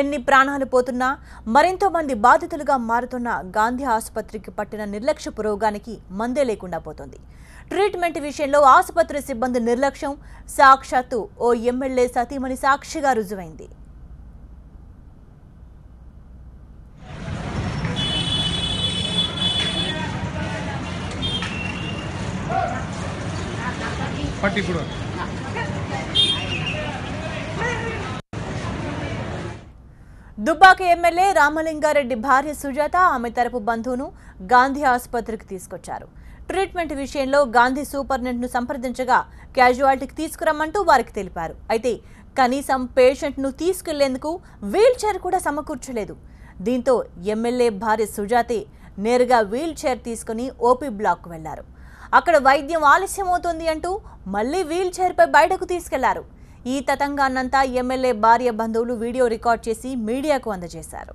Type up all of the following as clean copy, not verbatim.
ఎన్ని ప్రాణాలు పోతున్నా మరింతో మంది బాధితులుగా మారుతున్న గాంధీ ఆసుపత్రికి పట్టిన నిర్లక్ష్యపు రోగానికి మందే లేకుండా పోతుంది. ట్రీట్మెంట్ విషయంలో ఆసుపత్రి సిబ్బంది నిర్లక్ష్యం సాక్షాత్తు ఓ ఎమ్మెల్యే సతీమణి సాక్షిగా రుజువైంది. దుబ్బాక ఎమ్మెల్యే రామలింగారెడ్డి భార్య సుజాత ఆమె తరపు బంధువును గాంధీ ఆసుపత్రికి తీసుకొచ్చారు. ట్రీట్మెంట్ విషయంలో గాంధీ సూపరింటెండెంట్ను సంప్రదించగా క్యాజువాలిటీకి తీసుకురమ్మంటూ వారికి తెలిపారు. అయితే కనీసం పేషెంట్ను తీసుకెళ్లేందుకు వీల్ చైర్ కూడా సమకూర్చలేదు. దీంతో ఎమ్మెల్యే భార్య సుజాతే నేరుగా వీల్ చైర్ తీసుకుని ఓపీ బ్లాక్కు వెళ్లారు. అక్కడ వైద్యం ఆలస్యమవుతోంది అంటూ మళ్లీ వీల్ చైర్పై బయటకు తీసుకెళ్లారు. ఈ తతంగాన్నంతా ఎమ్మెల్యే భార్య బంధువులు వీడియో రికార్డ్ చేసి మీడియాకు అందజేశారు.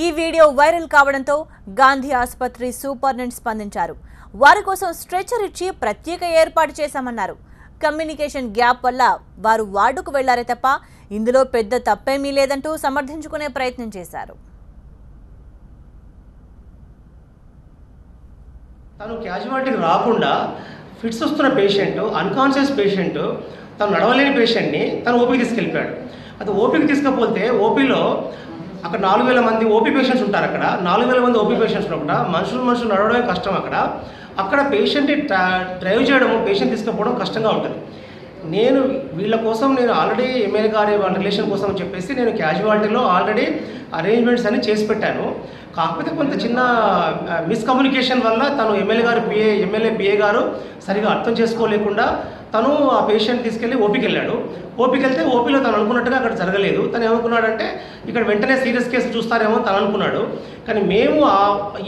ఈ వీడియో వైరల్ కావడంతో గాంధీ ఆసుపత్రి సూపరింటెండెంట్ స్పందించారు. వారి కోసం స్ట్రెచర్ ఇచ్చి ప్రత్యేక ఏర్పాటు చేశామన్నారు. కమ్యూనికేషన్ గ్యాప్ వల్ల వారు వార్డుకు వెళ్లారే తప్ప ఇందులో పెద్ద తప్పేమీ లేదంటూ సమర్థించుకునే ప్రయత్నం చేశారు. తను క్యాజువాలిటీకి రాకుండా ఫిట్స్ వస్తున్న పేషెంట్, అన్కాన్షియస్ పేషెంట్, తను నడవలేని పేషెంట్ని తను ఓపీకి తీసుకెళ్ళిపోయాడు. అది ఓపీకి తీసుకపోతే ఓపీలో అక్కడ 4000 మంది ఓపీ పేషెంట్స్ ఉంటారు. అక్కడ 4000 మంది ఓపీ పేషెంట్స్ కూడా మనుషులు నడవడమే కష్టం. అక్కడ పేషెంట్ని డ్రైవ్ చేయడం, పేషెంట్ తీసుకుపోవడం కష్టంగా ఉంటుంది. వీళ్ళ కోసం నేను ఆల్రెడీ ఎమ్మెల్యే గారి వాళ్ళ రిలేషన్ కోసం చెప్పేసి నేను క్యాజువాలిటీలో ఆల్రెడీ అరేంజ్మెంట్స్ అన్ని చేసి పెట్టాను. కాకపోతే కొంత చిన్న మిస్కమ్యూనికేషన్ వల్ల తను ఎమ్మెల్యే పిఏ గారు సరిగా అర్థం చేసుకోలేకుండా తను ఆ పేషెంట్ తీసుకెళ్ళి ఓపీకి వెళ్ళాడు. ఓపీకి వెళ్తే ఓపీలో తను అనుకున్నట్టుగా అక్కడ జరగలేదు. తను ఏమనుకున్నాడంటే ఇక్కడ వెంటనే సీరియస్ కేసు చూస్తారేమో తను అనుకున్నాడు. కానీ మేము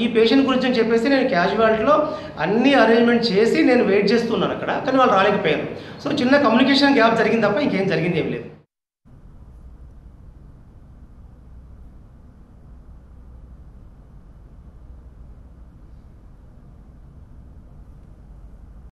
ఈ పేషెంట్ గురించి చెప్పేసి నేను క్యాజువాలిటీలో అన్ని అరేంజ్మెంట్ చేసి నేను వెయిట్ చేస్తున్నాను అక్కడ. కానీ వాళ్ళు రాలేకపోయారు. సో చిన్న కమ్యూనికేషన్ గ్యాప్ జరిగింది తప్ప ఇంకేం జరిగింది ఏం లేదు.